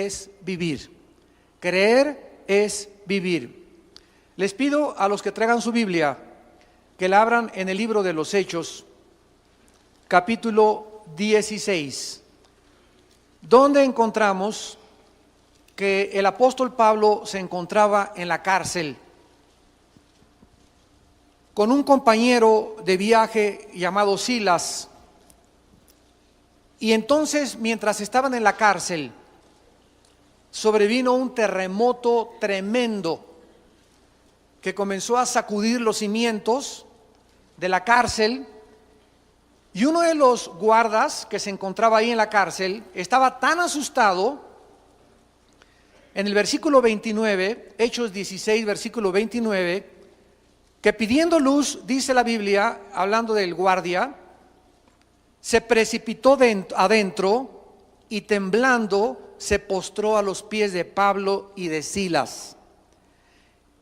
es vivir. Creer es vivir. Les pido a los que traigan su Biblia que la abran en el libro de los Hechos, capítulo 16, donde encontramos que el apóstol Pablo se encontraba en la cárcel con un compañero de viaje llamado Silas. Y entonces, mientras estaban en la cárcel, sobrevino un terremoto tremendo que comenzó a sacudir los cimientos de la cárcel, y uno de los guardas que se encontraba ahí en la cárcel estaba tan asustado. En el versículo 29, Hechos 16, versículo 29, que pidiendo luz, dice la Biblia, hablando del guardia, se precipitó adentro y temblando se postró a los pies de Pablo y de Silas.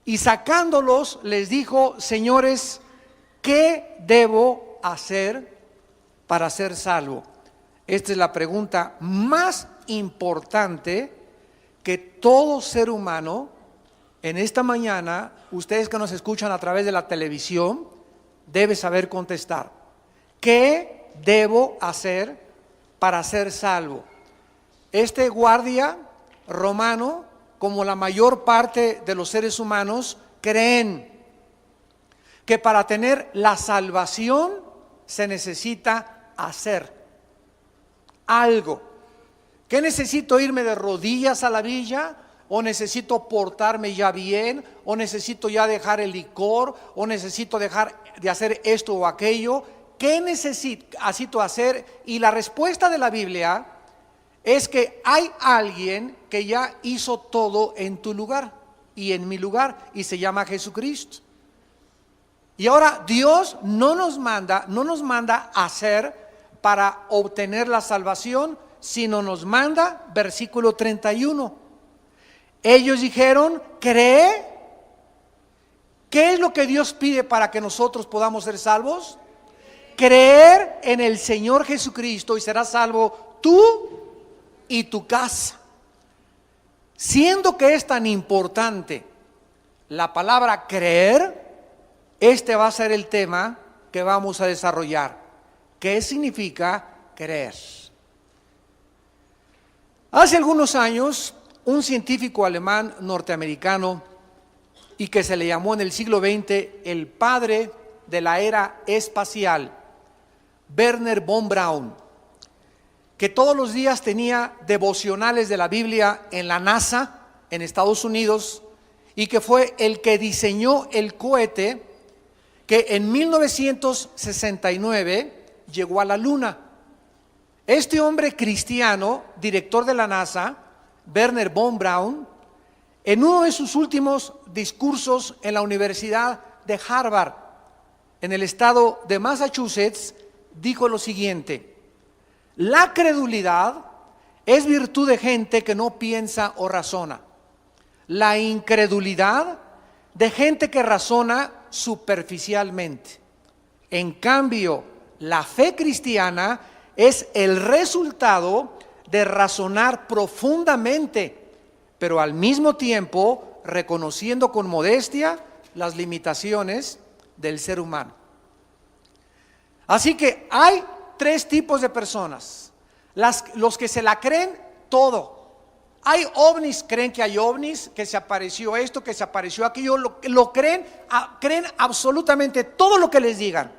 Y sacándolos les dijo: señores, ¿qué debo hacer para ser salvo? Esta es la pregunta más importante que todo ser humano en esta mañana, ustedes que nos escuchan a través de la televisión, debe saber contestar. ¿Qué debo hacer para ser salvo? Este guardia romano, como la mayor parte de los seres humanos, creen que para tener la salvación se necesita hacer algo. ¿Qué necesito? ¿Irme de rodillas a la villa? ¿O necesito portarme ya bien? ¿O necesito ya dejar el licor? ¿O necesito dejar de hacer esto o aquello? ¿Qué necesito hacer? Y la respuesta de la Biblia es que hay alguien que ya hizo todo en tu lugar y en mi lugar, y se llama Jesucristo. Y ahora Dios no nos manda a hacer para obtener la salvación, sino nos manda, versículo 31. Ellos dijeron: cree. ¿Qué es lo que Dios pide para que nosotros podamos ser salvos? Creer en el Señor Jesucristo y serás salvo tú y tu casa. Siendo que es tan importante la palabra creer, este va a ser el tema que vamos a desarrollar. ¿Qué significa creer? Hace algunos años, un científico alemán norteamericano, y que se le llamó en el siglo XX el padre de la era espacial, Wernher von Braun, que todos los días tenía devocionales de la Biblia en la NASA, en Estados Unidos, y que fue el que diseñó el cohete que en 1969 llegó a la Luna. Este hombre cristiano, director de la NASA, Wernher von Braun, en uno de sus últimos discursos en la Universidad de Harvard, en el estado de Massachusetts, dijo lo siguiente: la credulidad es virtud de gente que no piensa o razona. La incredulidad de gente que razona superficialmente. En cambio, la fe cristiana es el resultado de razonar profundamente, pero al mismo tiempo reconociendo con modestia las limitaciones del ser humano. Así que hay tres tipos de personas: los que se la creen todo. Hay ovnis, creen que hay ovnis, que se apareció esto, que se apareció aquello, lo creen absolutamente todo lo que les digan.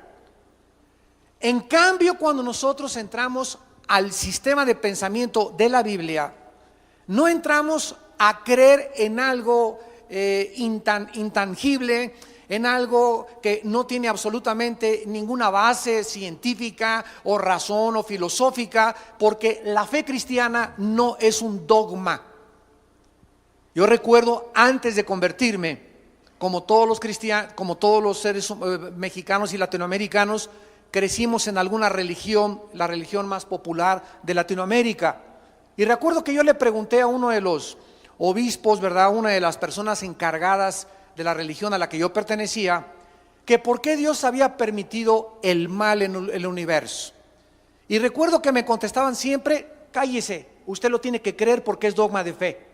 En cambio, cuando nosotros entramos al sistema de pensamiento de la Biblia, no entramos a creer en algo intangible, en algo que no tiene absolutamente ninguna base científica o razón o filosófica, porque la fe cristiana no es un dogma. Yo recuerdo, antes de convertirme, como todos los cristianos, como todos los seres mexicanos y latinoamericanos, crecimos en alguna religión, la religión más popular de Latinoamérica. Y recuerdo que yo le pregunté a uno de los obispos, ¿verdad?, una de las personas encargadas de la religión a la que yo pertenecía, que por qué Dios había permitido el mal en el universo. Y recuerdo que me contestaban siempre: cállese, usted lo tiene que creer porque es dogma de fe.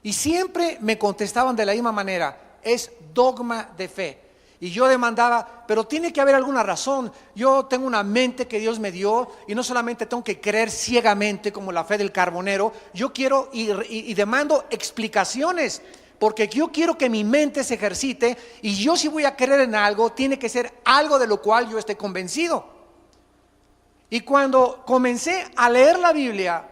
Y siempre me contestaban de la misma manera, es dogma de fe. Y yo demandaba, pero tiene que haber alguna razón. Yo tengo una mente que Dios me dio y no solamente tengo que creer ciegamente como la fe del carbonero. Yo quiero y demando explicaciones, porque yo quiero que mi mente se ejercite, y yo, si voy a creer en algo, tiene que ser algo de lo cual yo esté convencido. Y cuando comencé a leer la Biblia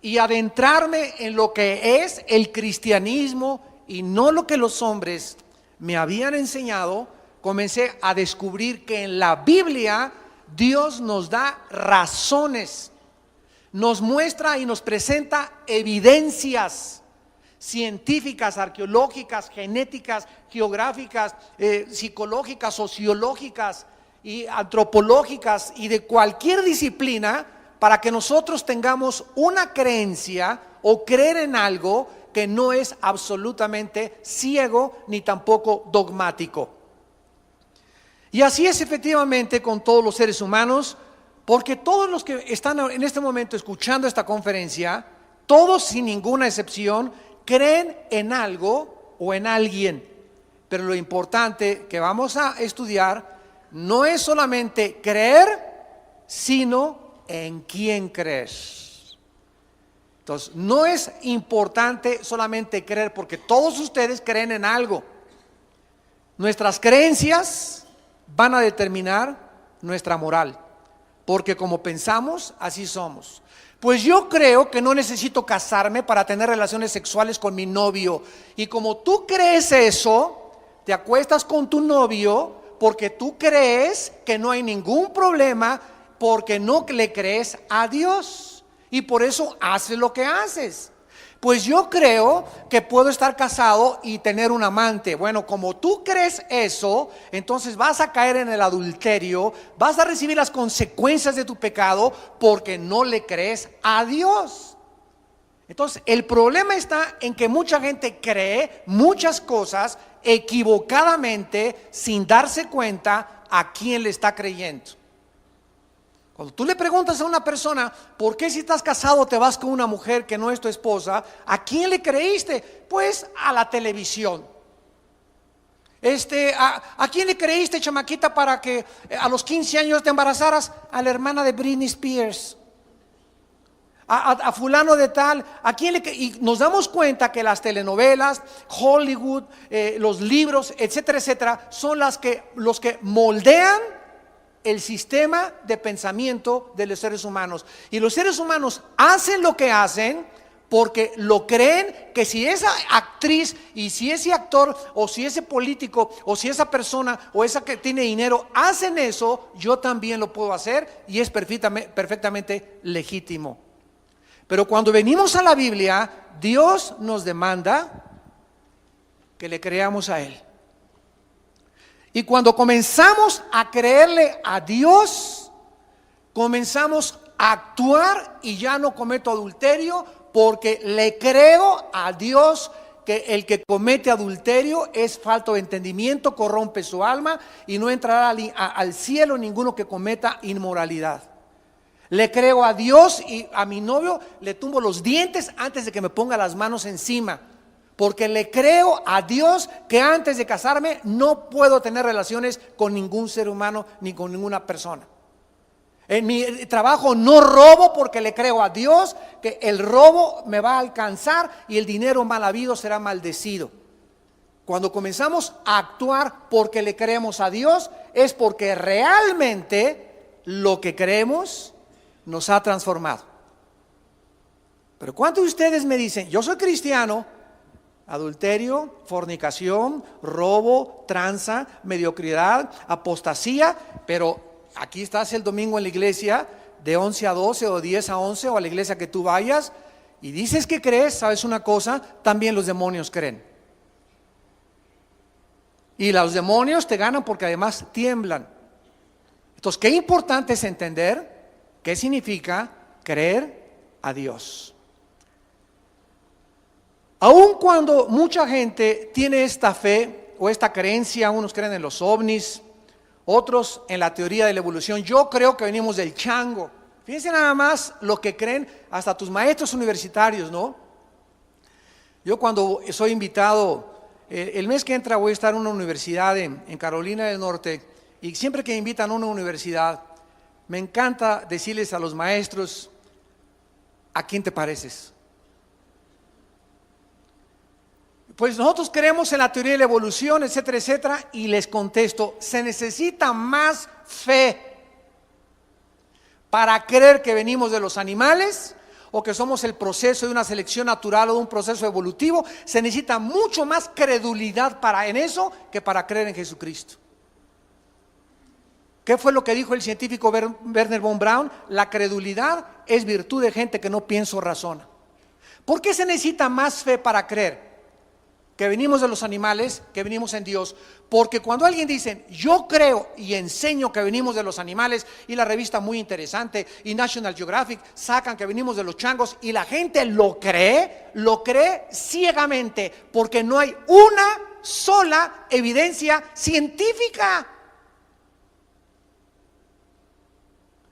y adentrarme en lo que es el cristianismo y no lo que los hombres me habían enseñado, comencé a descubrir que en la Biblia Dios nos da razones, nos muestra y nos presenta evidencias científicas, arqueológicas, genéticas, geográficas, psicológicas, sociológicas y antropológicas y de cualquier disciplina, para que nosotros tengamos una creencia o creer en algo que no es absolutamente ciego ni tampoco dogmático. Y así es efectivamente con todos los seres humanos, porque todos los que están en este momento escuchando esta conferencia, todos sin ninguna excepción, creen en algo o en alguien. Pero lo importante que vamos a estudiar no es solamente creer, sino en quién crees. Entonces, no es importante solamente creer, porque todos ustedes creen en algo. Nuestras creencias van a determinar nuestra moral, porque como pensamos, así somos. Pues yo creo que no necesito casarme para tener relaciones sexuales con mi novio. Y como tú crees eso, te acuestas con tu novio porque tú crees que no hay ningún problema, porque no le crees a Dios. Y por eso haces lo que haces. Pues yo creo que puedo estar casado y tener un amante. Bueno, como tú crees eso, entonces vas a caer en el adulterio, vas a recibir las consecuencias de tu pecado porque no le crees a Dios. Entonces, el problema está en que mucha gente cree muchas cosas equivocadamente sin darse cuenta a quién le está creyendo. Cuando tú le preguntas a una persona, ¿por qué si estás casado te vas con una mujer que no es tu esposa? ¿A quién le creíste? Pues a la televisión. ¿A quién le creíste, chamaquita, para que a los 15 años te embarazaras? A la hermana de Britney Spears. A fulano de tal. ¿A quién le Y nos damos cuenta que las telenovelas, Hollywood, los libros, etcétera, etcétera, son los que moldean el sistema de pensamiento de los seres humanos. Y los seres humanos hacen lo que hacen porque lo creen, que si esa actriz y si ese actor o si ese político o si esa persona o esa que tiene dinero hacen eso, yo también lo puedo hacer, y es perfectamente legítimo. Pero cuando venimos a la Biblia, Dios nos demanda que le creamos a Él. Y cuando comenzamos a creerle a Dios, comenzamos a actuar, y ya no cometo adulterio porque le creo a Dios que el que comete adulterio es falto de entendimiento, corrompe su alma y no entrará al cielo ninguno que cometa inmoralidad. Le creo a Dios, y a mi novio le tumbo los dientes antes de que me ponga las manos encima. Porque le creo a Dios que antes de casarme no puedo tener relaciones con ningún ser humano ni con ninguna persona. En mi trabajo no robo porque le creo a Dios que el robo me va a alcanzar y el dinero mal habido será maldecido. Cuando comenzamos a actuar porque le creemos a Dios, es porque realmente lo que creemos nos ha transformado. Pero ¿cuántos de ustedes me dicen, yo soy cristiano? Adulterio, fornicación, robo, tranza, mediocridad, apostasía, pero aquí estás el domingo en la iglesia de 11 a 12 o 10 a 11 o a la iglesia que tú vayas y dices que crees. ¿Sabes una cosa? También los demonios creen. Y los demonios te ganan porque además tiemblan. Entonces, qué importante es entender qué significa creer a Dios. Aun cuando mucha gente tiene esta fe o esta creencia, unos creen en los ovnis, otros en la teoría de la evolución. Yo creo que venimos del chango. Fíjense nada más lo que creen hasta tus maestros universitarios, ¿no? Yo cuando soy invitado, el mes que entra voy a estar en una universidad en Carolina del Norte, y siempre que invitan a una universidad, me encanta decirles a los maestros: ¿a quién te pareces? Pues nosotros creemos en la teoría de la evolución, etcétera, etcétera, y les contesto: se necesita más fe para creer que venimos de los animales o que somos el proceso de una selección natural o de un proceso evolutivo. Se necesita mucho más credulidad en eso que para creer en Jesucristo. ¿Qué fue lo que dijo el científico Wernher von Braun? La credulidad es virtud de gente que no piensa o razona. ¿Por qué se necesita más fe para creer que venimos de los animales, que venimos en Dios? Porque cuando alguien dice: yo creo y enseño que venimos de los animales, y la revista Muy Interesante y National Geographic sacan que venimos de los changos, y la gente lo cree ciegamente, porque no hay una sola evidencia científica.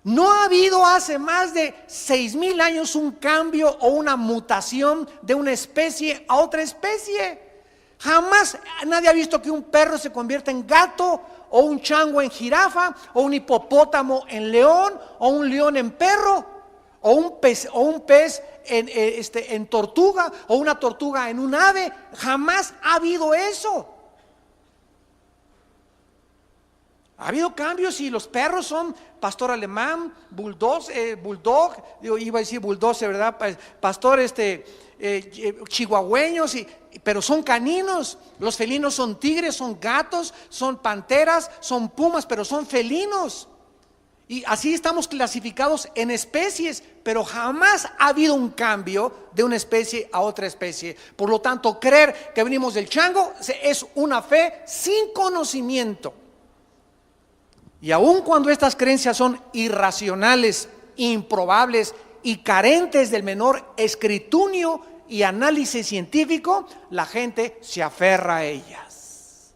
No ha habido hace más de 6,000 años un cambio o una mutación de una especie a otra especie. Jamás nadie ha visto que un perro se convierta en gato, o un chango en jirafa, o un hipopótamo en león, o un león en perro, o un pez en tortuga, o una tortuga en un ave. Jamás ha habido eso. Ha habido cambios, y los perros son pastor alemán, bulldog, iba a decir bulldozer, ¿verdad? Pastor chihuahueños, pero son caninos. Los felinos son tigres, son gatos, son panteras, son pumas, pero son felinos. Y así estamos clasificados en especies, pero jamás ha habido un cambio de una especie a otra especie. Por lo tanto, creer que venimos del chango es una fe sin conocimiento. Y aun cuando estas creencias son irracionales, improbables y carentes del menor escrutinio y análisis científico, la gente se aferra a ellas.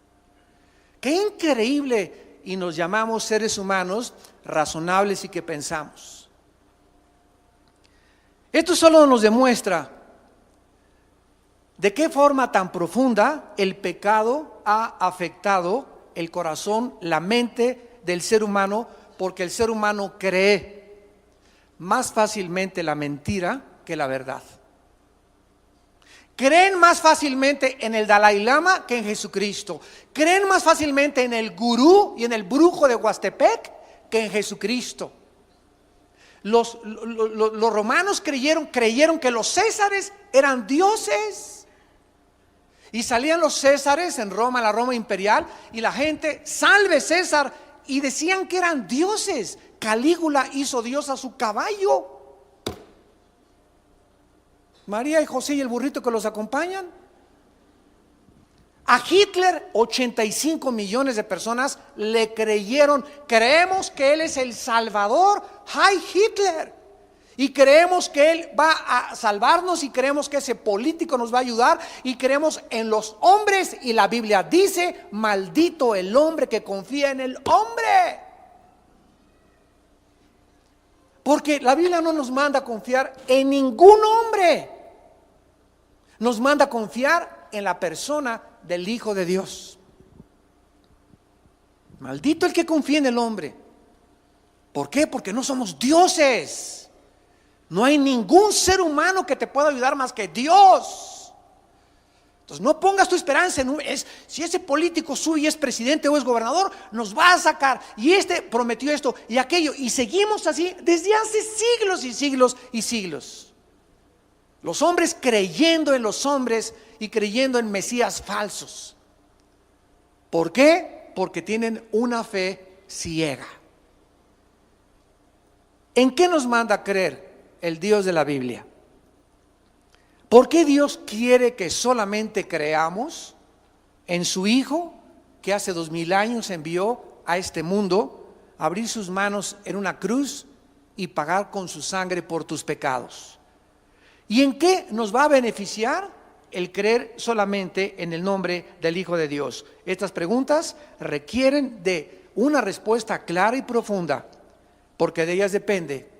Qué increíble, y nos llamamos seres humanos razonables y que pensamos. Esto solo nos demuestra de qué forma tan profunda el pecado ha afectado el corazón, la mente del ser humano, porque el ser humano cree más fácilmente la mentira que la verdad. Creen más fácilmente en el Dalai Lama que en Jesucristo. Creen más fácilmente en el gurú y en el brujo de Huastepec que en Jesucristo. Los romanos creyeron que los césares eran dioses. Y salían los césares en Roma, la Roma imperial, y la gente: salve César. Y decían que eran dioses. Calígula hizo Dios a su caballo. María y José y el burrito que los acompañan. A Hitler 85 millones de personas le creyeron. Creemos que él es el Salvador. ¡Ay, Hitler! Y creemos que él va a salvarnos, y creemos que ese político nos va a ayudar, y creemos en los hombres, y la Biblia dice: maldito el hombre que confía en el hombre. Porque la Biblia no nos manda a confiar en ningún hombre, nos manda a confiar en la persona del Hijo de Dios. Maldito el que confía en el hombre. ¿Por qué? Porque no somos dioses. No hay ningún ser humano que te pueda ayudar más que Dios. Entonces no pongas tu esperanza en si ese político suyo es presidente o es gobernador, nos va a sacar, y este prometió esto y aquello, y seguimos así desde hace siglos y siglos y siglos. Los hombres creyendo en los hombres y creyendo en mesías falsos. ¿Por qué? Porque tienen una fe ciega. ¿En qué nos manda a creer el Dios de la Biblia? ¿Por qué Dios quiere que solamente creamos en su Hijo, que hace 2000 años envió a este mundo a abrir sus manos en una cruz y pagar con su sangre por tus pecados? ¿Y en qué nos va a beneficiar el creer solamente en el nombre del Hijo de Dios? Estas preguntas requieren de una respuesta clara y profunda, porque de ellas depende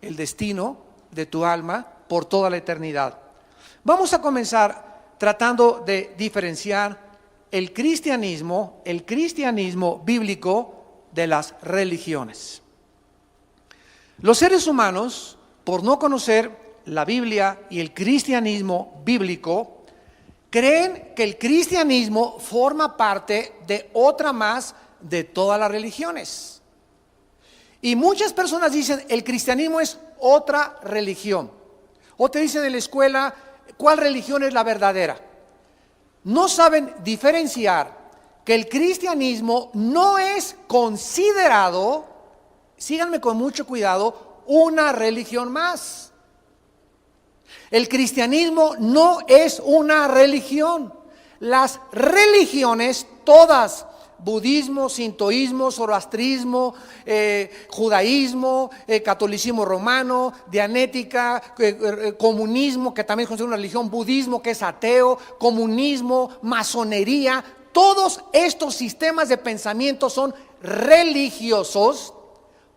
el destino de tu alma por toda la eternidad. Vamos a comenzar tratando de diferenciar el cristianismo bíblico de las religiones. Los seres humanos, por no conocer la Biblia y el cristianismo bíblico, creen que el cristianismo forma parte de otra más de todas las religiones. Y muchas personas dicen, el cristianismo es otra religión. O te dicen en la escuela, ¿cuál religión es la verdadera? No saben diferenciar que el cristianismo no es considerado, síganme con mucho cuidado, una religión más. El cristianismo no es una religión. Las religiones, todas, budismo, sintoísmo, zoroastrismo, judaísmo, catolicismo romano, dianética, comunismo, que también es considerado una religión, budismo, que es ateo, comunismo, masonería, todos estos sistemas de pensamiento son religiosos,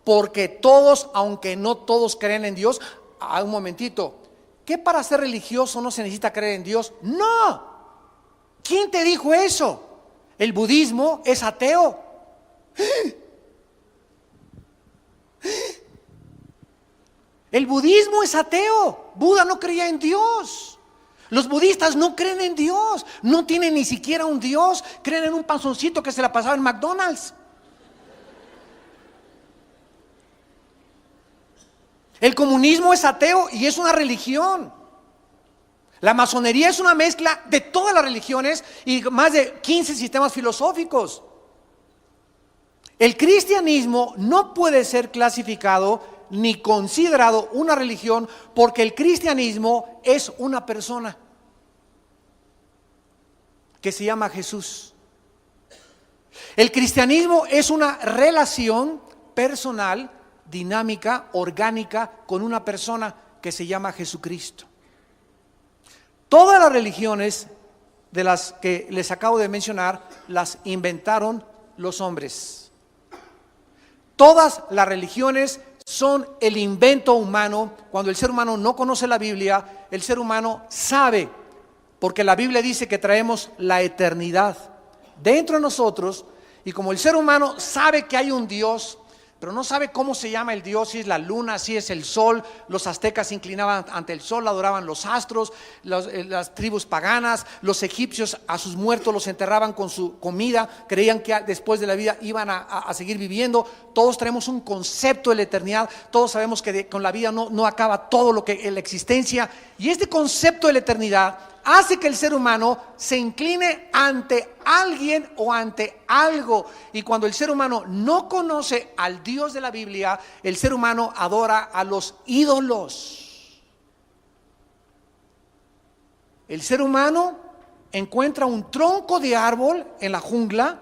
porque todos, aunque no todos creen en Dios, un momentito, ¿qué para ser religioso no se necesita creer en Dios? No. ¿Quién te dijo eso? El budismo es ateo. El budismo es ateo. Buda no creía en Dios. Los budistas no creen en Dios. No tienen ni siquiera un Dios. Creen en un panzoncito que se la pasaba en McDonald's. El comunismo es ateo y es una religión. La masonería es una mezcla de todas las religiones y más de 15 sistemas filosóficos. El cristianismo no puede ser clasificado ni considerado una religión porque el cristianismo es una persona que se llama Jesús. El cristianismo es una relación personal, dinámica, orgánica con una persona que se llama Jesucristo. Todas las religiones de las que les acabo de mencionar las inventaron los hombres. Todas las religiones son el invento humano. Cuando el ser humano no conoce la Biblia, el ser humano sabe, porque la Biblia dice que traemos la eternidad dentro de nosotros, y como el ser humano sabe que hay un Dios, pero no sabe cómo se llama el Dios, si es la luna, si es el sol. Los aztecas se inclinaban ante el sol, adoraban los astros, las tribus paganas, los egipcios a sus muertos los enterraban con su comida, creían que después de la vida iban a seguir viviendo. Todos traemos un concepto de la eternidad, todos sabemos que con la vida no acaba todo lo que en la existencia, y este concepto de la eternidad hace que el ser humano se incline ante alguien o ante algo. Y cuando el ser humano no conoce al Dios de la Biblia, el ser humano adora a los ídolos. El ser humano encuentra un tronco de árbol en la jungla,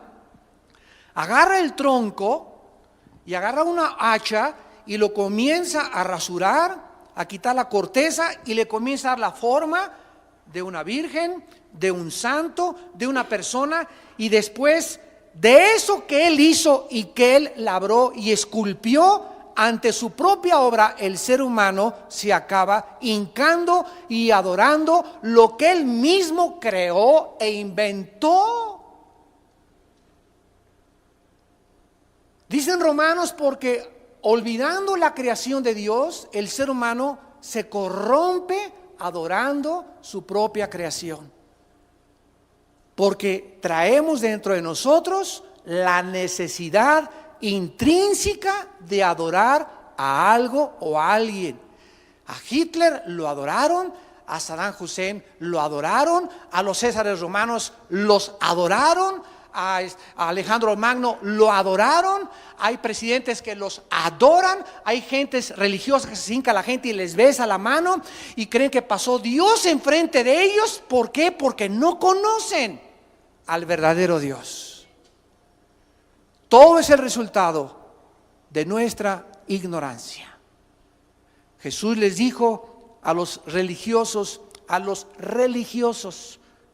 agarra el tronco y agarra una hacha y lo comienza a rasurar, a quitar la corteza, y le comienza a dar la forma de una virgen, de un santo, de una persona, y después de eso que él hizo y que él labró y esculpió, ante su propia obra, el ser humano se acaba hincando y adorando lo que él mismo creó e inventó. Dicen Romanos, porque olvidando la creación de Dios, el ser humano se corrompe adorando su propia creación, porque traemos dentro de nosotros la necesidad intrínseca de adorar a algo o a alguien. A Hitler lo adoraron, a Saddam Hussein lo adoraron, a los Césares romanos los adoraron, a Alejandro Magno lo adoraron. Hay presidentes que los adoran, hay gentes religiosas que se hinca a la gente y les besa la mano y creen que pasó Dios enfrente de ellos. ¿Por qué? Porque no conocen al verdadero Dios. Todo es el resultado de nuestra ignorancia. Jesús les dijo a los religiosos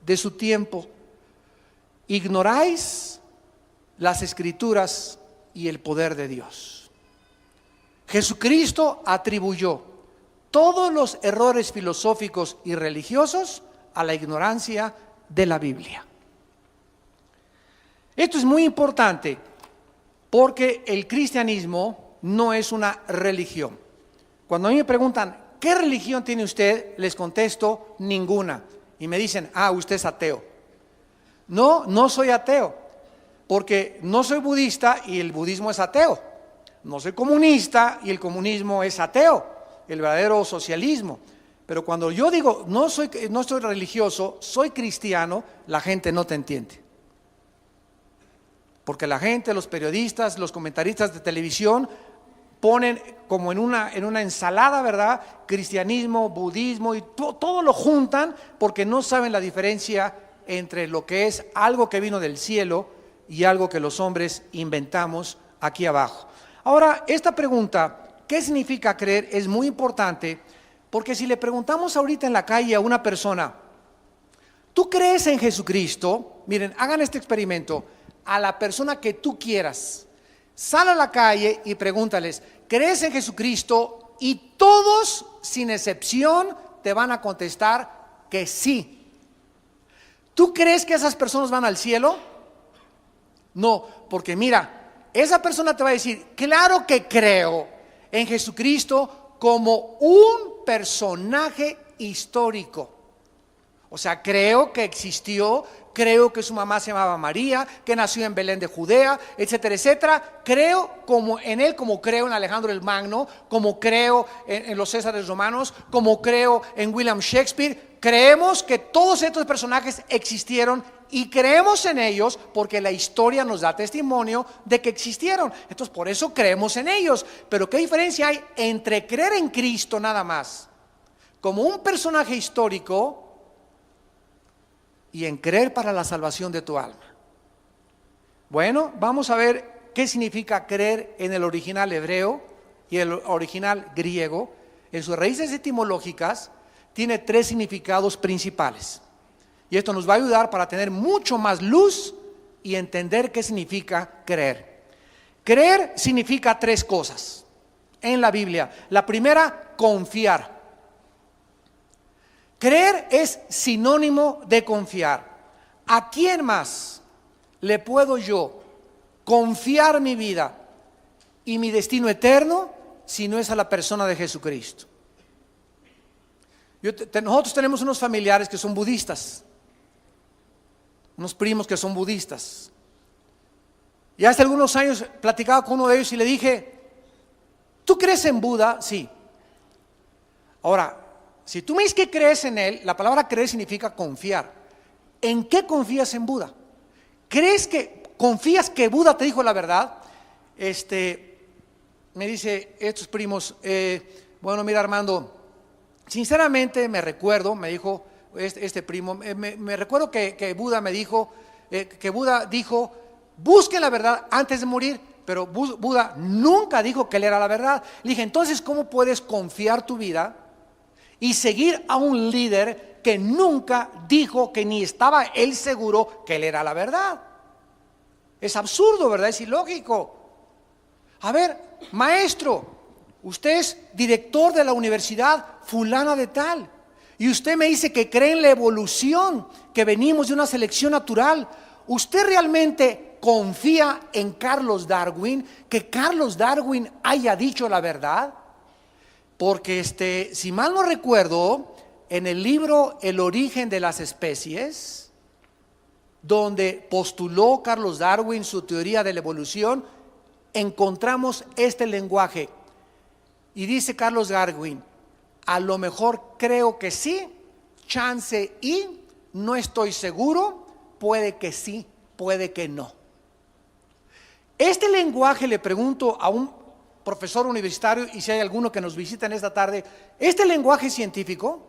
de su tiempo: ignoráis las Escrituras y el poder de Dios. Jesucristo atribuyó todos los errores filosóficos y religiosos a la ignorancia de la Biblia. Esto es muy importante porque el cristianismo no es una religión. Cuando a mí me preguntan, ¿qué religión tiene usted? Les contesto, ninguna. Y me dicen, usted es ateo. No, no soy ateo, porque no soy budista y el budismo es ateo. No soy comunista y el comunismo es ateo, el verdadero socialismo. Pero cuando yo digo, no soy religioso, soy cristiano, la gente no te entiende. Porque la gente, los periodistas, los comentaristas de televisión ponen como en una ensalada, ¿verdad? Cristianismo, budismo y todo lo juntan porque no saben la diferencia entre lo que es algo que vino del cielo y algo que los hombres inventamos aquí abajo. Ahora, esta pregunta, ¿qué significa creer? Es muy importante porque si le preguntamos ahorita en la calle a una persona, ¿tú crees en Jesucristo? Miren, hagan este experimento. A la persona que tú quieras, sal a la calle y pregúntales, ¿crees en Jesucristo? Y todos, sin excepción, te van a contestar que sí. ¿Tú crees que esas personas van al cielo? No, porque mira, esa persona te va a decir, claro que creo en Jesucristo como un personaje histórico. O sea, creo que existió, creo que su mamá se llamaba María, que nació en Belén de Judea, etcétera, etcétera. Creo como en él, como creo en Alejandro el Magno, como creo en los Césares romanos, como creo en William Shakespeare. Creemos que todos estos personajes existieron y creemos en ellos porque la historia nos da testimonio de que existieron. Entonces, por eso creemos en ellos. Pero ¿qué diferencia hay entre creer en Cristo nada más, como un personaje histórico, y en creer para la salvación de tu alma? Bueno, vamos a ver qué significa creer en el original hebreo y el original griego. En sus raíces etimológicas tiene 3 significados principales. Y esto nos va a ayudar para tener mucho más luz y entender qué significa creer. Creer significa 3 cosas en la Biblia. La primera, confiar. Creer es sinónimo de confiar. ¿A quién más le puedo yo confiar mi vida y mi destino eterno si no es a la persona de Jesucristo? Nosotros tenemos unos familiares que son budistas, unos primos que son budistas. Y hace algunos años platicaba con uno de ellos y le dije, ¿tú crees en Buda? Sí. Ahora, si tú me dices que crees en él, la palabra creer significa confiar. ¿En qué confías en Buda? ¿Confías que Buda te dijo la verdad? Me dice estos primos, bueno, mira, Armando, sinceramente me dijo este primo, me recuerdo que Buda me dijo, que Buda dijo, busquen la verdad antes de morir, pero Buda nunca dijo que él era la verdad. Le dije, entonces, ¿cómo puedes confiar tu vida y seguir a un líder que nunca dijo, que ni estaba él seguro que él era la verdad? Es absurdo, ¿verdad? Es ilógico. A ver, maestro, usted es director de la universidad fulana de tal, y usted me dice que cree en la evolución, que venimos de una selección natural. ¿Usted realmente confía en Carlos Darwin, que Carlos Darwin haya dicho la verdad? Porque si mal no recuerdo, en el libro El origen de las especies, donde postuló Carlos Darwin su teoría de la evolución, encontramos este lenguaje. Y dice Carlos Darwin, a lo mejor creo que sí, chance y, no estoy seguro, puede que sí, puede que no. Este lenguaje, le pregunto a un profesor universitario, y si hay alguno que nos visita en esta tarde, ¿este lenguaje científico?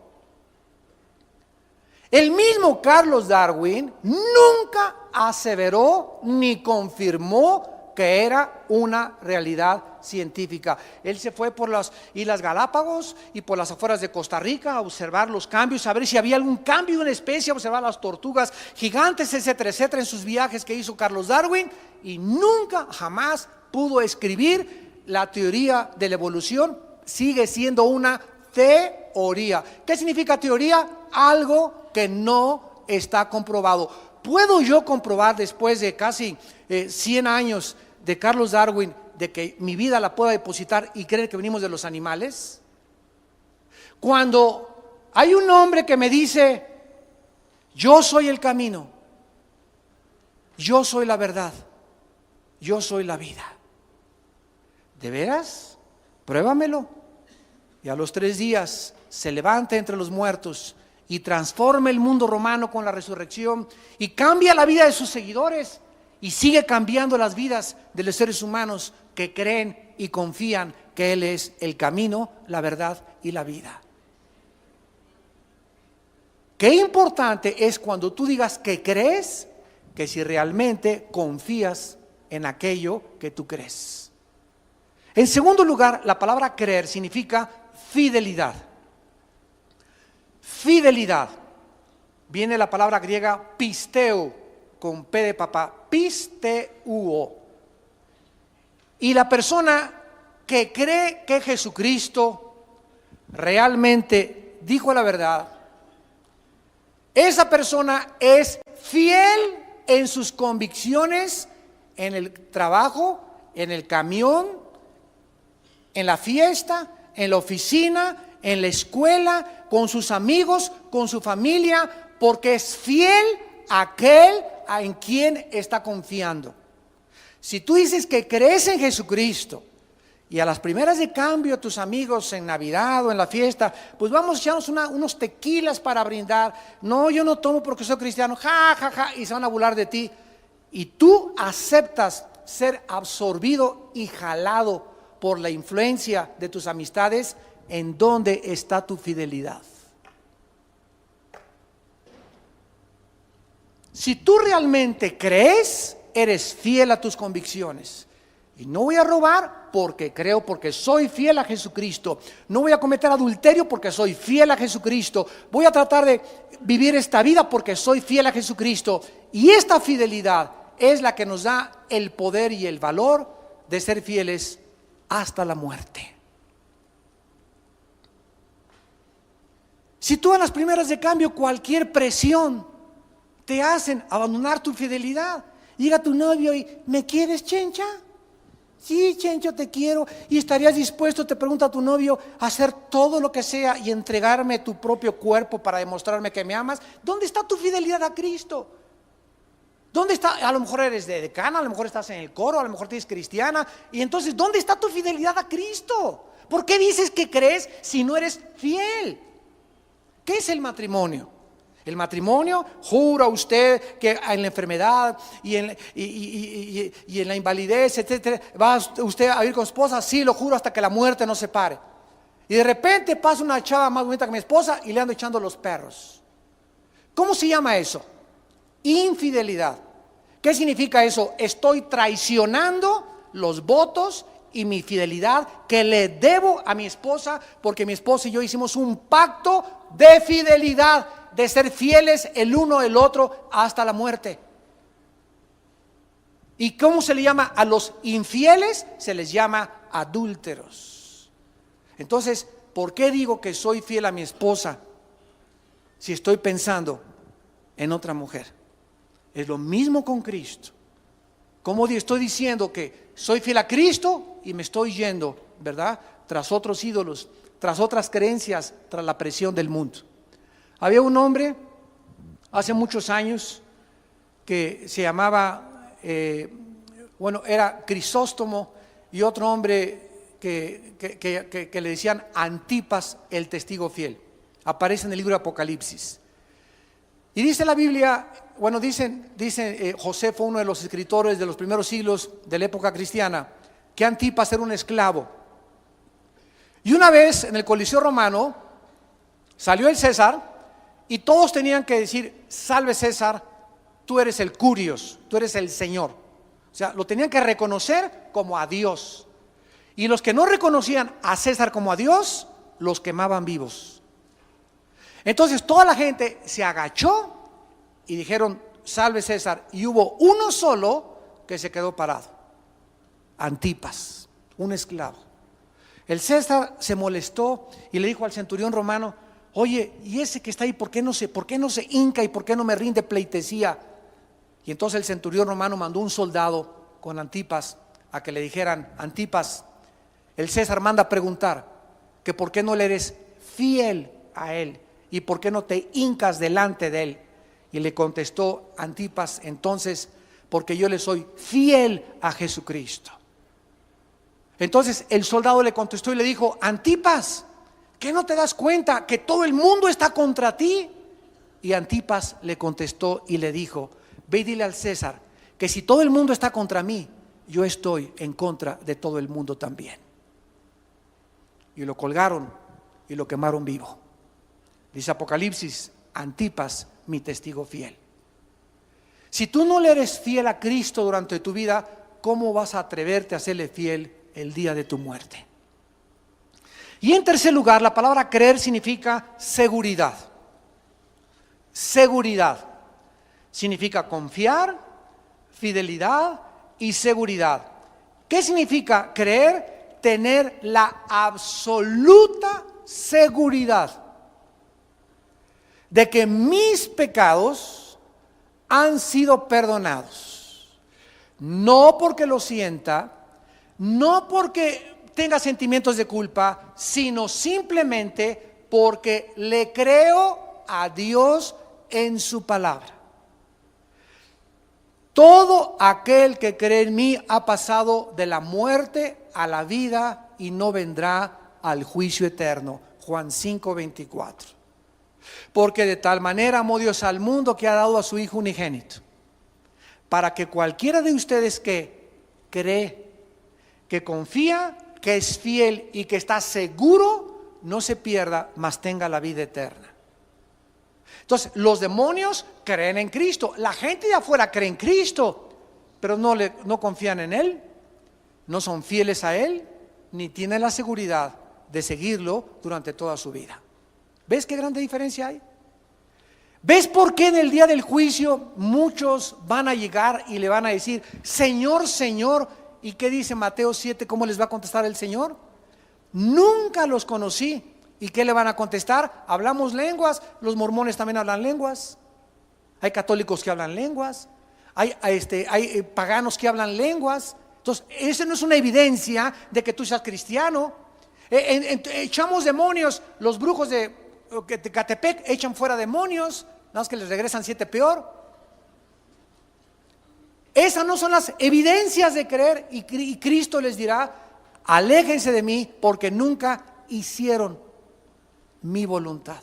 El mismo Carlos Darwin nunca aseveró ni confirmó que era una realidad científica. Él se fue por las Islas Galápagos y por las afueras de Costa Rica a observar los cambios, a ver si había algún cambio en una especie, a observar las tortugas gigantes, etcétera, etcétera, en sus viajes que hizo Carlos Darwin, y nunca, jamás pudo escribir la teoría de la evolución sigue siendo una teoría. ¿Qué significa teoría? Algo que no está comprobado. ¿Puedo yo comprobar después de casi 100 años de Carlos Darwin de que mi vida la pueda depositar y creer que venimos de los animales? Cuando hay un hombre que me dice, yo soy el camino, yo soy la verdad, yo soy la vida. ¿De veras? Pruébamelo. Y a los 3 días se levanta entre los muertos y transforma el mundo romano con la resurrección y cambia la vida de sus seguidores y sigue cambiando las vidas de los seres humanos que creen y confían que Él es el camino, la verdad y la vida. Qué importante es cuando tú digas que crees, que si realmente confías en aquello que tú crees. En segundo lugar, la palabra creer significa fidelidad. Fidelidad. Viene la palabra griega pisteo, con P de papá, pisteuo. Y la persona que cree que Jesucristo realmente dijo la verdad, esa persona es fiel en sus convicciones, en el trabajo, en el camión, en la fiesta, en la oficina, en la escuela, con sus amigos, con su familia, porque es fiel a aquel en quien está confiando. Si tú dices que crees en Jesucristo y a las primeras de cambio a tus amigos en Navidad o en la fiesta, pues vamos a echarnos unos tequilas para brindar. No, yo no tomo porque soy cristiano, ja, ja, ja, y se van a burlar de ti. Y tú aceptas ser absorbido y jalado por la influencia de tus amistades. ¿En dónde está tu fidelidad? Si tú realmente crees, eres fiel a tus convicciones. Y no voy a robar porque creo, porque soy fiel a Jesucristo. No voy a cometer adulterio porque soy fiel a Jesucristo. Voy a tratar de vivir esta vida porque soy fiel a Jesucristo. Y esta fidelidad es la que nos da el poder y el valor de ser fieles hasta la muerte. Si tú en las primeras de cambio cualquier presión te hacen abandonar tu fidelidad, llega tu novio y ¿me quieres, Chencha? Sí, Chencho, te quiero. ¿Y estarías dispuesto, te pregunta tu novio, a hacer todo lo que sea y entregarme tu propio cuerpo para demostrarme que me amas? ¿Dónde está tu fidelidad a Cristo? ¿Dónde está? A lo mejor eres de decana, a lo mejor estás en el coro, a lo mejor eres cristiana. Y entonces, ¿dónde está tu fidelidad a Cristo? ¿Por qué dices que crees si no eres fiel? ¿Qué es el matrimonio? El matrimonio, jura usted que en la enfermedad y en la invalidez, etcétera, va usted a vivir con su esposa. Sí, lo juro hasta que la muerte nos separe. Y de repente pasa una chava más bonita que mi esposa y le ando echando los perros. ¿Cómo se llama eso? Infidelidad. ¿Qué significa eso? Estoy traicionando los votos y mi fidelidad que le debo a mi esposa, porque mi esposa y yo hicimos un pacto de fidelidad, de ser fieles el uno el otro hasta la muerte. ¿Y cómo se le llama a los infieles? Se les llama adúlteros. Entonces, ¿por qué digo que soy fiel a mi esposa si estoy pensando en otra mujer? Es lo mismo con Cristo. Como estoy diciendo que soy fiel a Cristo y me estoy yendo, ¿verdad?, tras otros ídolos, tras otras creencias, tras la presión del mundo. Había un hombre hace muchos años que se llamaba, era Crisóstomo, y otro hombre que le decían Antipas, el testigo fiel. Aparece en el libro de Apocalipsis. Y dice la Biblia, dice José fue uno de los escritores de los primeros siglos de la época cristiana, que Antipas era un esclavo. Y una vez en el Coliseo Romano salió el César y todos tenían que decir: salve César, tú eres el Curios, tú eres el Señor. O sea, lo tenían que reconocer como a Dios. Y los que no reconocían a César como a Dios, los quemaban vivos. Entonces toda la gente se agachó y dijeron: salve César. Y hubo uno solo que se quedó parado: Antipas. un esclavo. El César se molestó y le dijo al centurión romano: oye, ¿y ese que está ahí por qué no se hinca y por qué no me rinde pleitesía? Y entonces el centurión romano mandó un soldado con Antipas a que le dijeran: Antipas, el César manda a preguntar que por qué no le eres fiel a él y por qué no te hincas delante de él. Y le contestó Antipas: entonces, porque yo le soy fiel a Jesucristo. Entonces el soldado le contestó y le dijo: Antipas, ¿qué no te das cuenta que todo el mundo está contra ti? Y Antipas le contestó y le dijo: ve y dile al César que si todo el mundo está contra mí, yo estoy en contra de todo el mundo también. Y lo colgaron y lo quemaron vivo. Dice Apocalipsis: Antipas, mi testigo fiel. Si tú no le eres fiel a Cristo durante tu vida, ¿cómo vas a atreverte a serle fiel el día de tu muerte? Y en tercer lugar, la palabra creer significa seguridad. Seguridad significa confiar, fidelidad y seguridad. ¿Qué significa creer? Tener la absoluta seguridad de que mis pecados han sido perdonados. No porque lo sienta, no porque tenga sentimientos de culpa, sino simplemente porque le creo a Dios en su palabra. Todo aquel que cree en mí ha pasado de la muerte a la vida y no vendrá al juicio eterno. Juan 5:24. Porque de tal manera amó Dios al mundo que ha dado a su Hijo unigénito, para que cualquiera de ustedes que cree, que confía, que es fiel y que está seguro, no se pierda, mas tenga la vida eterna. Entonces, los demonios creen en Cristo, la gente de afuera cree en Cristo, pero no confían en Él, no son fieles a Él, ni tienen la seguridad de seguirlo durante toda su vida. ¿Ves qué grande diferencia hay? ¿Ves por qué en el día del juicio muchos van a llegar y le van a decir: Señor, Señor? ¿Y qué dice Mateo 7? ¿Cómo les va a contestar el Señor? Nunca los conocí. ¿Y qué le van a contestar? Hablamos lenguas. Los mormones también hablan lenguas. Hay católicos que hablan lenguas. Hay paganos que hablan lenguas. Entonces, eso no es una evidencia de que tú seas cristiano. Echamos demonios. Los brujos de Catepec echan fuera demonios, nada más que les regresan 7 peor. Esas no son las evidencias de creer. Y Cristo les dirá: aléjense de mí, porque nunca hicieron mi voluntad.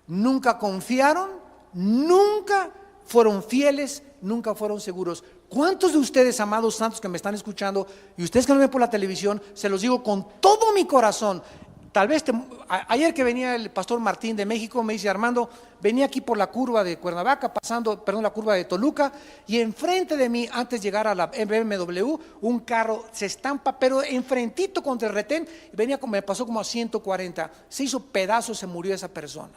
Nunca confiaron, nunca fueron fieles, nunca fueron seguros. ¿Cuántos de ustedes, amados santos que me están escuchando, y ustedes que no ven por la televisión, se los digo con todo mi corazón? Tal vez ayer que venía el pastor Martín de México, me dice: Armando, venía aquí por la curva de Cuernavaca, la curva de Toluca, y enfrente de mí, antes de llegar a la BMW, un carro se estampa, pero enfrentito contra el retén, me pasó como a 140, se hizo pedazos, se murió esa persona.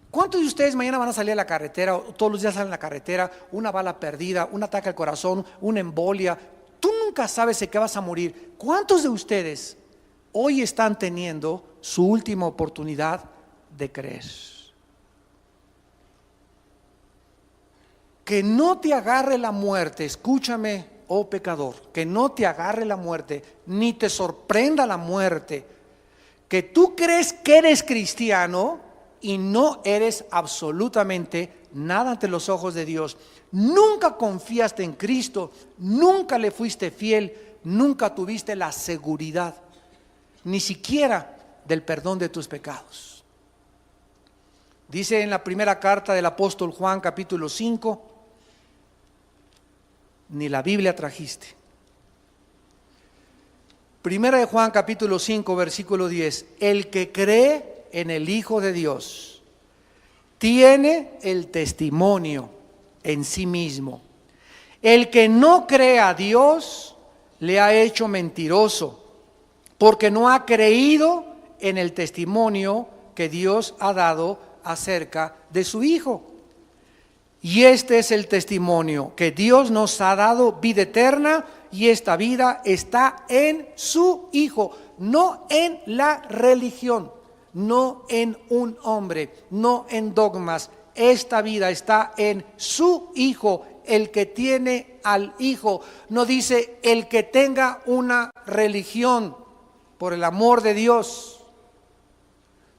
¿Cuántos de ustedes mañana van a salir a la carretera, o todos los días salen a la carretera, una bala perdida, un ataque al corazón, una embolia? Tú nunca sabes de qué vas a morir. ¿Cuántos de ustedes hoy están teniendo su última oportunidad de creer? Que no te agarre la muerte, escúchame, oh pecador, que no te agarre la muerte, ni te sorprenda la muerte, que tú crees que eres cristiano y no eres absolutamente nada ante los ojos de Dios. Nunca confiaste en Cristo, nunca le fuiste fiel, nunca tuviste la seguridad ni siquiera del perdón de tus pecados. Dice en la primera carta del apóstol Juan, capítulo 5, ni la Biblia trajiste. Primera de Juan, capítulo 5, versículo 10. El que cree en el Hijo de Dios tiene el testimonio en sí mismo. El que no cree a Dios le ha hecho mentiroso, porque no ha creído en el testimonio que Dios ha dado acerca de su Hijo. Y este es el testimonio, que Dios nos ha dado vida eterna y esta vida está en su Hijo, no en la religión, no en un hombre, no en dogmas. Esta vida está en su Hijo, el que tiene al Hijo. No dice el que tenga una religión, por el amor de Dios.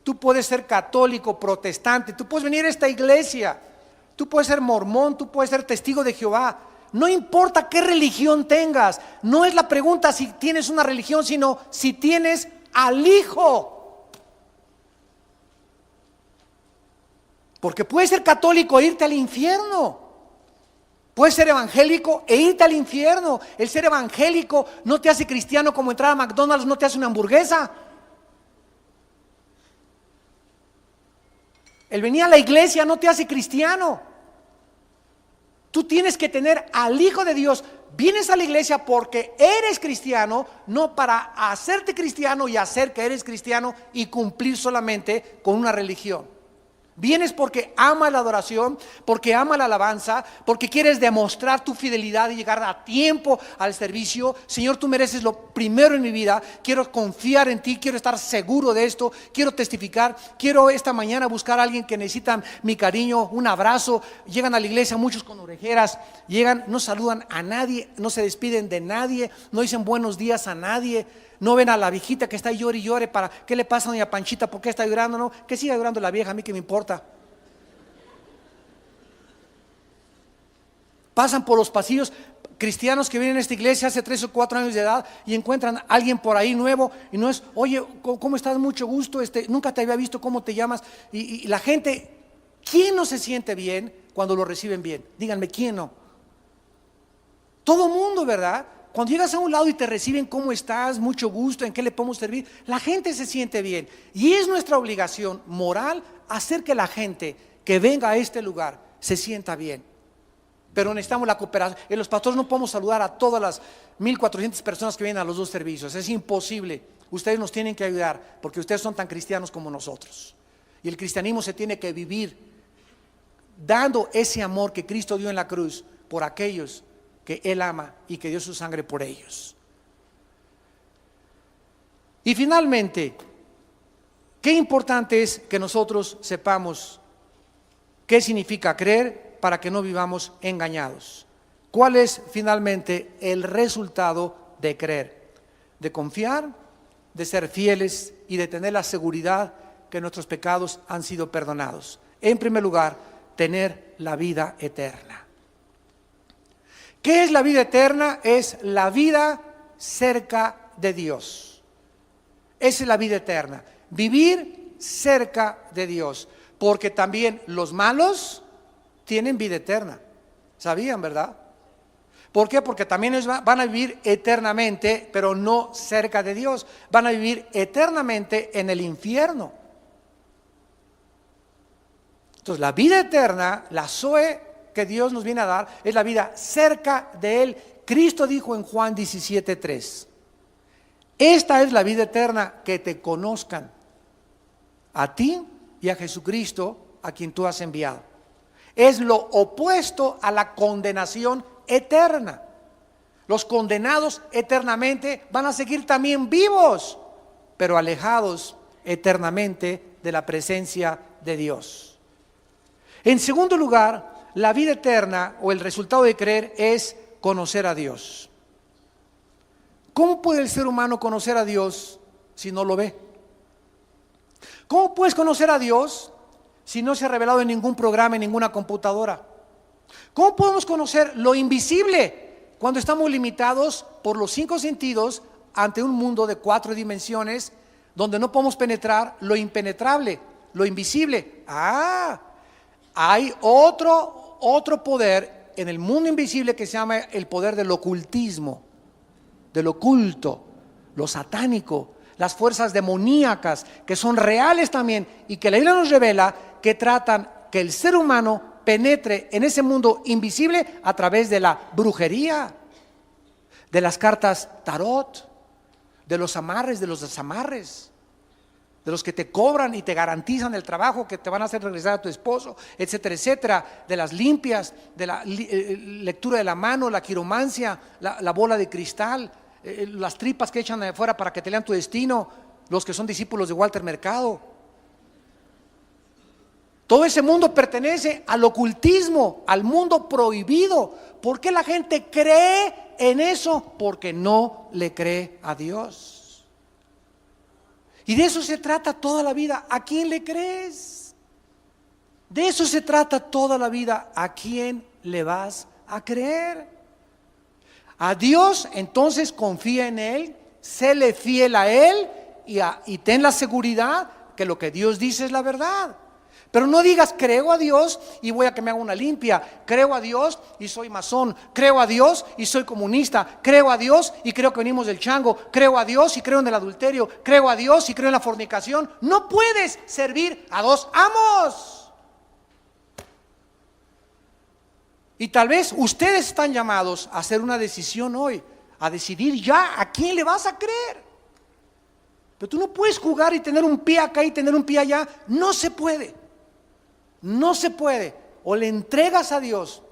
Tú puedes ser católico, protestante, tú puedes venir a esta iglesia, tú puedes ser mormón, tú puedes ser testigo de Jehová. No importa qué religión tengas, no es la pregunta si tienes una religión, sino si tienes al Hijo. Porque puedes ser católico e irte al infierno. Puedes ser evangélico e irte al infierno. El ser evangélico no te hace cristiano, como entrar a McDonald's no te hace una hamburguesa. El venir a la iglesia no te hace cristiano. Tú tienes que tener al Hijo de Dios. Vienes a la iglesia porque eres cristiano, no para hacerte cristiano y hacer que eres cristiano y cumplir solamente con una religión. Vienes porque amas la adoración, porque amas la alabanza, porque quieres demostrar tu fidelidad y llegar a tiempo al servicio. Señor, tú mereces lo primero en mi vida. Quiero confiar en ti, quiero estar seguro de esto, quiero testificar. Quiero esta mañana buscar a alguien que necesita mi cariño, un abrazo. Llegan a la iglesia muchos con orejeras, llegan, no saludan a nadie, no se despiden de nadie, no dicen buenos días a nadie. No ven a la viejita que está ahí llore y llore para ¿qué le pasa a doña Panchita? ¿Por qué está llorando? No, que siga llorando la vieja, a mí qué me importa. Pasan por los pasillos cristianos que vienen a esta iglesia hace 3 o 4 años de edad y encuentran a alguien por ahí nuevo y no es, oye, ¿cómo estás? Mucho gusto, nunca te había visto, ¿cómo te llamas? Y la gente, ¿quién no se siente bien cuando lo reciben bien? Díganme, ¿quién no? Todo mundo, ¿verdad? Cuando llegas a un lado y te reciben, ¿cómo estás? Mucho gusto, ¿en qué le podemos servir? La gente se siente bien y es nuestra obligación moral hacer que la gente que venga a este lugar se sienta bien. Pero necesitamos la cooperación. Los pastores no podemos saludar a todas las 1,400 personas que vienen a los 2 servicios, es imposible. Ustedes nos tienen que ayudar porque ustedes son tan cristianos como nosotros. Y el cristianismo se tiene que vivir dando ese amor que Cristo dio en la cruz por aquellos que Él ama y que dio su sangre por ellos. Y finalmente, qué importante es que nosotros sepamos qué significa creer para que no vivamos engañados. ¿Cuál es finalmente el resultado de creer? De confiar, de ser fieles y de tener la seguridad que nuestros pecados han sido perdonados. En primer lugar, tener la vida eterna. ¿Qué es la vida eterna? Es la vida cerca de Dios. Esa es la vida eterna. Vivir cerca de Dios. Porque también los malos tienen vida eterna. ¿Sabían, verdad? ¿Por qué? Porque también van a vivir eternamente, pero no cerca de Dios. Van a vivir eternamente en el infierno. Entonces, la vida eterna, la Zoe que Dios nos viene a dar, es la vida cerca de Él. Cristo dijo en Juan 17:3, esta es la vida eterna, que te conozcan a ti y a Jesucristo, a quien tú has enviado. Es lo opuesto a la condenación eterna. Los condenados eternamente van a seguir también vivos, pero alejados eternamente de la presencia de Dios. En segundo lugar, la vida eterna o el resultado de creer es conocer a Dios. ¿Cómo puede el ser humano conocer a Dios si no lo ve? ¿Cómo puedes conocer a Dios si no se ha revelado en ningún programa, en ninguna computadora? ¿Cómo podemos conocer lo invisible cuando estamos limitados por los 5 sentidos ante un mundo de 4 dimensiones donde no podemos penetrar lo impenetrable, lo invisible? Hay otro poder en el mundo invisible que se llama el poder del ocultismo, del oculto, lo satánico, las fuerzas demoníacas que son reales también y que la Biblia nos revela que tratan que el ser humano penetre en ese mundo invisible a través de la brujería, de las cartas tarot, de los amarres, de los desamarres. de los que te cobran y te garantizan el trabajo que te van a hacer regresar a tu esposo, etcétera, etcétera, de las limpias, de la lectura de la mano, la quiromancia, la bola de cristal, las tripas que echan de afuera para que te lean tu destino, los que son discípulos de Walter Mercado. Todo ese mundo pertenece al ocultismo, al mundo prohibido. ¿Por qué la gente cree en eso? Porque no le cree a Dios. Y de eso se trata toda la vida. ¿A quién le crees? De eso se trata toda la vida. ¿A quién le vas a creer? A Dios, entonces confía en Él, séle fiel a Él y ten la seguridad que lo que Dios dice es la verdad. Pero no digas creo a Dios y voy a que me haga una limpia, creo a Dios y soy masón, creo a Dios y soy comunista, creo a Dios y creo que venimos del chango, creo a Dios y creo en el adulterio, creo a Dios y creo en la fornicación. No puedes servir a dos amos. Y tal vez ustedes están llamados a hacer una decisión hoy, a decidir ya a quién le vas a creer. Pero tú no puedes jugar y tener un pie acá y tener un pie allá. No se puede. No se puede. O le entregas a Dios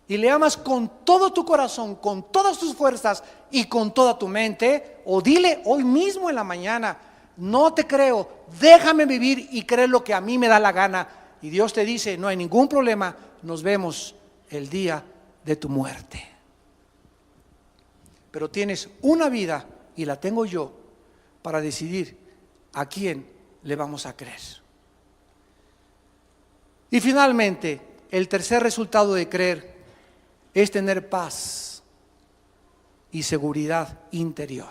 y le amas con todo tu corazón, con todas tus fuerzas y con toda tu mente, o dile hoy mismo en la mañana: no te creo, déjame vivir y creer lo que a mí me da la gana. Y Dios te dice: no hay ningún problema, nos vemos el día de tu muerte. Pero tienes una vida, y la tengo yo, para decidir a quién le vamos a creer. Y finalmente, el tercer resultado de creer es tener paz y seguridad interior.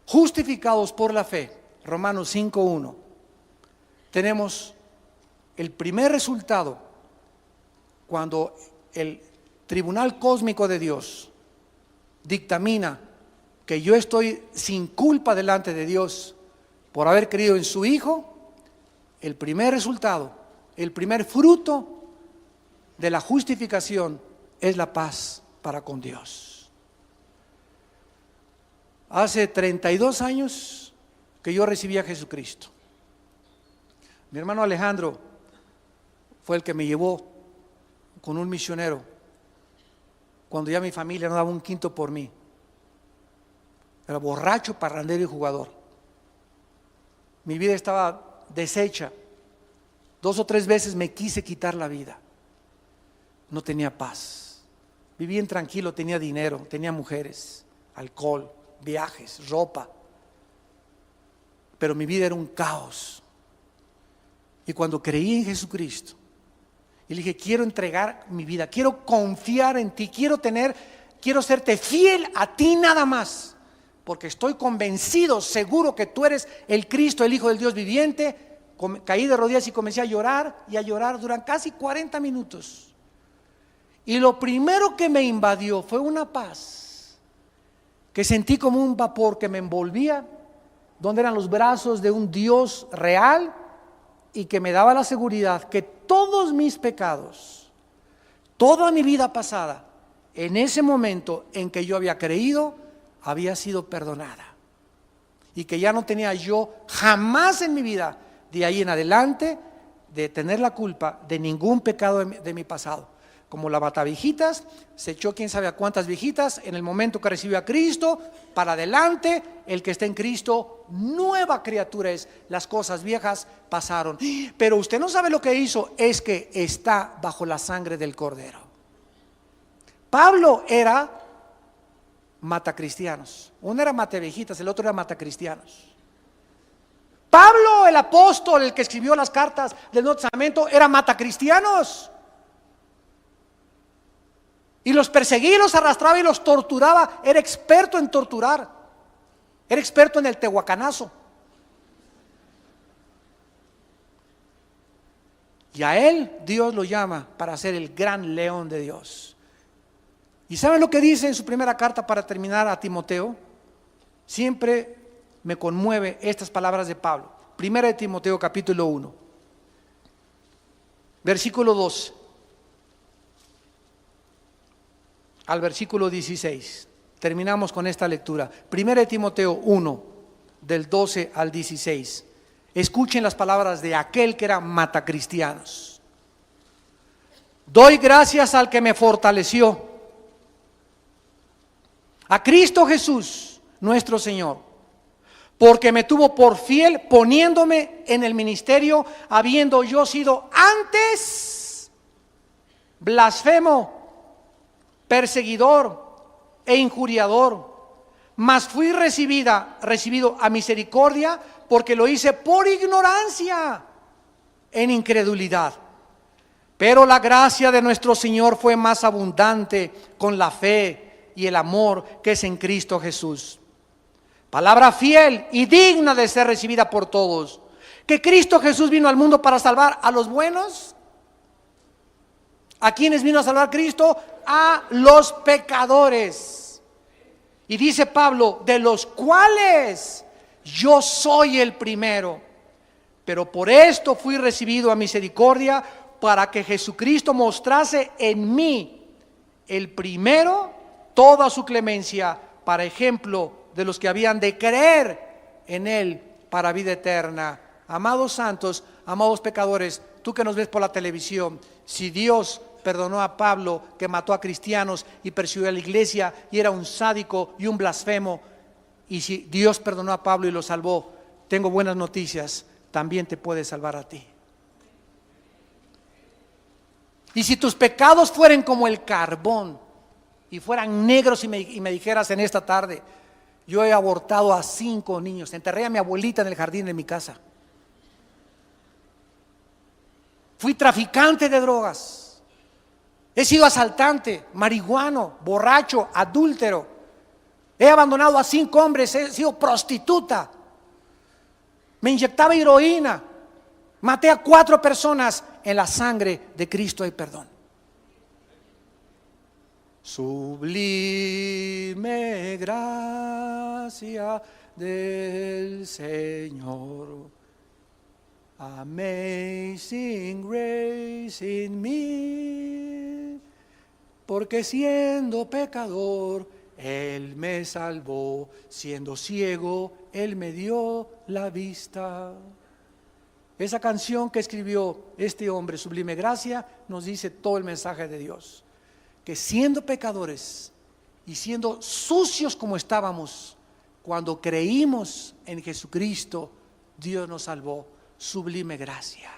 Justificados por la fe, Romanos 5:1, tenemos el primer resultado cuando el tribunal cósmico de Dios dictamina que yo estoy sin culpa delante de Dios por haber creído en su Hijo. El primer resultado, el primer fruto de la justificación es la paz para con Dios. Hace 32 años que yo recibí a Jesucristo. Mi hermano Alejandro fue el que me llevó con un misionero cuando ya mi familia no daba un quinto por mí. Era borracho, parrandero y jugador. Mi vida estaba deshecha. 2 o 3 veces me quise quitar la vida. No tenía paz. Vivía intranquilo, tenía dinero, tenía mujeres, alcohol, viajes, ropa. Pero mi vida era un caos. Y cuando creí en Jesucristo y le dije: quiero entregar mi vida, quiero confiar en ti, quiero serte fiel a ti nada más, porque estoy convencido, seguro que tú eres el Cristo, el Hijo del Dios viviente. Caí de rodillas y comencé a llorar durante casi 40 minutos. Y lo primero que me invadió fue una paz que sentí como un vapor que me envolvía, donde eran los brazos de un Dios real y que me daba la seguridad que todos mis pecados, toda mi vida pasada, en ese momento en que yo había creído, había sido perdonada. Y que ya no tenía yo jamás en mi vida, de ahí en adelante, de tener la culpa de ningún pecado de mi pasado. Como la mataviejitas, se echó quién sabe a cuántas viejitas en el momento que recibió a Cristo. Para adelante, el que está en Cristo, nueva criatura es. Las cosas viejas pasaron. Pero usted no sabe lo que hizo, es que está bajo la sangre del Cordero. Pablo era matacristianos. Uno era mataviejitas, el otro era matacristianos. Pablo, el apóstol, el que escribió las cartas del Nuevo Testamento, era matacristianos. Y los perseguía, los arrastraba y los torturaba. Era experto en torturar. Era experto en el tehuacanazo. Y a él Dios lo llama para ser el gran león de Dios. ¿Y saben lo que dice en su primera carta para terminar a Timoteo? Siempre me conmueve estas palabras de Pablo. Primera de Timoteo capítulo 1, versículo 2 al versículo 16. Terminamos con esta lectura. Primera de Timoteo 1, del 12 al 16. Escuchen las palabras de aquel que era matacristianos. Doy gracias al que me fortaleció, a Cristo Jesús, nuestro Señor, porque me tuvo por fiel poniéndome en el ministerio, habiendo yo sido antes blasfemo, perseguidor e injuriador, mas fui recibido a misericordia, porque lo hice por ignorancia, en incredulidad. Pero la gracia de nuestro Señor fue más abundante con la fe y el amor que es en Cristo Jesús. Palabra fiel y digna de ser recibida por todos, que Cristo Jesús vino al mundo para salvar a los buenos. ¿A quiénes vino a salvar Cristo? A los pecadores. Y dice Pablo, de los cuales yo soy el primero. Pero por esto fui recibido a misericordia, para que Jesucristo mostrase en mí, el primero, toda su clemencia, para ejemplo de los que habían de creer en Él para vida eterna. Amados santos, amados pecadores, tú que nos ves por la televisión, si Dios perdonó a Pablo, que mató a cristianos y persiguió a la iglesia y era un sádico y un blasfemo, y si Dios perdonó a Pablo y lo salvó, tengo buenas noticias, también te puede salvar a ti. Y si tus pecados fueren como el carbón y fueran negros y me dijeras en esta tarde, yo he abortado a 5 niños, enterré a mi abuelita en el jardín de mi casa, fui traficante de drogas, he sido asaltante, marihuano, borracho, adúltero, he abandonado a 5 hombres, he sido prostituta, me inyectaba heroína, maté a 4 personas, en la sangre de Cristo hay perdón. Sublime gracia del Señor, amazing grace in me, porque siendo pecador Él me salvó, siendo ciego Él me dio la vista. Esa canción que escribió este hombre, Sublime Gracia, nos dice todo el mensaje de Dios. Que siendo pecadores y siendo sucios como estábamos, cuando creímos en Jesucristo, Dios nos salvó. Sublime gracia.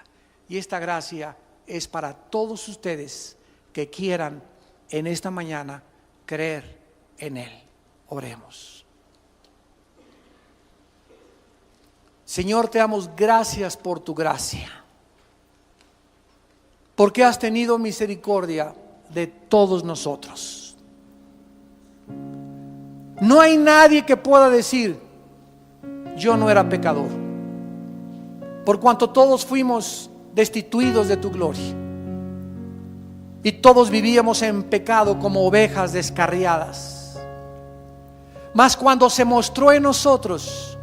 Y esta gracia es para todos ustedes que quieran en esta mañana creer en Él. Oremos. Señor, te damos gracias por tu gracia, porque has tenido misericordia de todos nosotros. No hay nadie que pueda decir, yo no era pecador, por cuanto todos fuimos destituidos de tu gloria y todos vivíamos en pecado como ovejas descarriadas. Mas cuando se mostró en nosotros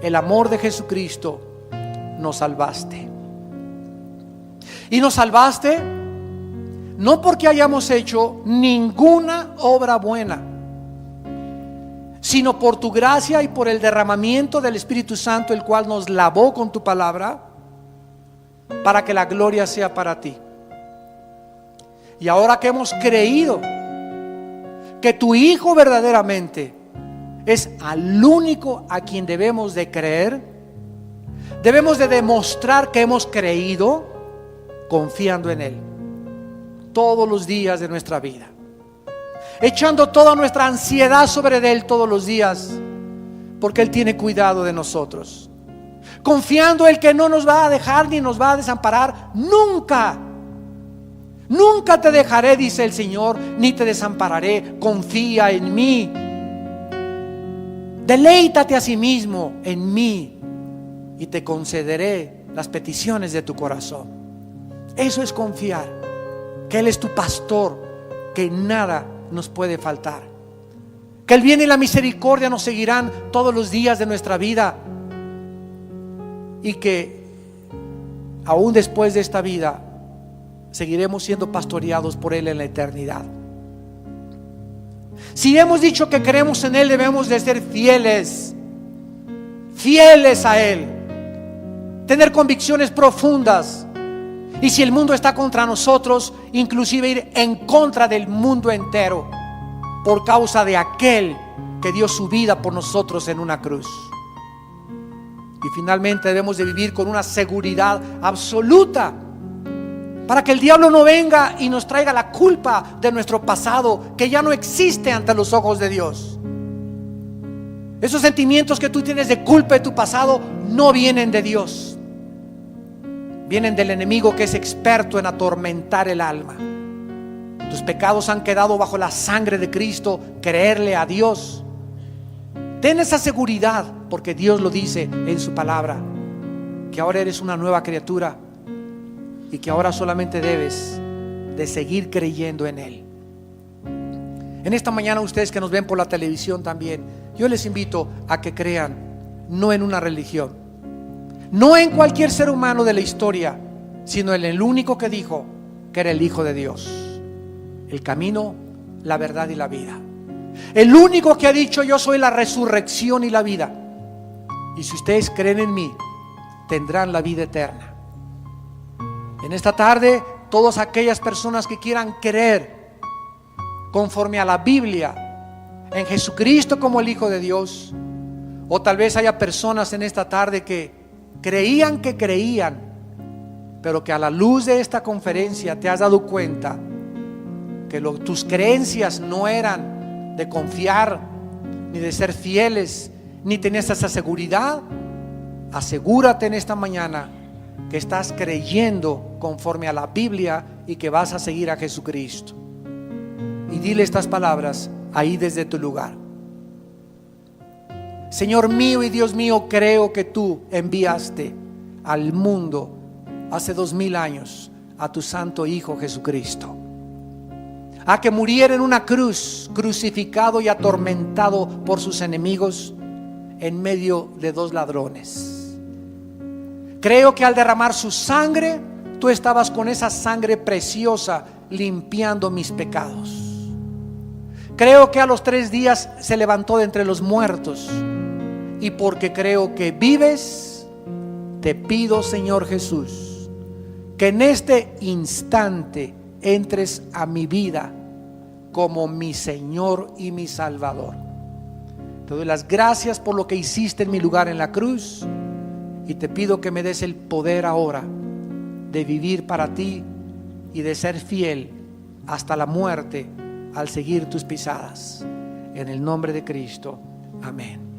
el amor de Jesucristo, nos salvaste. Y nos salvaste no porque hayamos hecho ninguna obra buena, sino por tu gracia y por el derramamiento del Espíritu Santo, el cual nos lavó con tu palabra, para que la gloria sea para ti. Y ahora que hemos creído que tu Hijo verdaderamente es al único a quien debemos de creer, debemos de demostrar que hemos creído confiando en Él todos los días de nuestra vida, echando toda nuestra ansiedad sobre Él todos los días, porque Él tiene cuidado de nosotros, confiando en que no nos va a dejar ni nos va a desamparar nunca. Nunca te dejaré, dice el Señor, ni te desampararé. Confía en mí. Deleítate a sí mismo en mí y te concederé las peticiones de tu corazón. Eso es confiar, que Él es tu pastor, que nada nos puede faltar, que el bien y la misericordia nos seguirán todos los días de nuestra vida, y que aún después de esta vida seguiremos siendo pastoreados por Él en la eternidad. Si hemos dicho que creemos en Él, debemos de ser fieles fieles a Él, tener convicciones profundas. Y si el mundo está contra nosotros, inclusive ir en contra del mundo entero, por causa de aquel que dio su vida por nosotros en una cruz. Y finalmente debemos de vivir con una seguridad absoluta, para que el diablo no venga y nos traiga la culpa de nuestro pasado, que ya no existe ante los ojos de Dios. Esos sentimientos que tú tienes de culpa de tu pasado no vienen de Dios, vienen del enemigo, que es experto en atormentar el alma. Tus pecados han quedado bajo la sangre de Cristo. Creerle a Dios, ten esa seguridad, porque Dios lo dice en su palabra, que ahora eres una nueva criatura y que ahora solamente debes de seguir creyendo en Él. En esta mañana, ustedes que nos ven por la televisión también, yo les invito a que crean no en una religión, no en cualquier ser humano de la historia, sino en el único que dijo que era el Hijo de Dios, el camino, la verdad y la vida. El único que ha dicho: yo soy la resurrección y la vida, y si ustedes creen en mí, tendrán la vida eterna. En esta tarde, todas aquellas personas que quieran creer conforme a la Biblia en Jesucristo como el Hijo de Dios, o tal vez haya personas en esta tarde que creían, pero que a la luz de esta conferencia te has dado cuenta que tus creencias no eran de confiar, ni de ser fieles, ni tenías esa seguridad. Asegúrate en esta mañana que estás creyendo conforme a la Biblia y que vas a seguir a Jesucristo. Y dile estas palabras ahí desde tu lugar: Señor mío y Dios mío, creo que tú enviaste al mundo hace 2000 años a tu santo Hijo Jesucristo, a que muriera en una cruz, crucificado y atormentado por sus enemigos en medio de 2 ladrones. Creo que al derramar su sangre, tú estabas con esa sangre preciosa limpiando mis pecados. Creo que a los 3 días se levantó de entre los muertos. Y porque creo que vives, te pido, Señor Jesús, que en este instante entres a mi vida como mi Señor y mi Salvador. Te doy las gracias por lo que hiciste en mi lugar en la cruz, y te pido que me des el poder ahora de vivir para ti y de ser fiel hasta la muerte al seguir tus pisadas. En el nombre de Cristo, amén.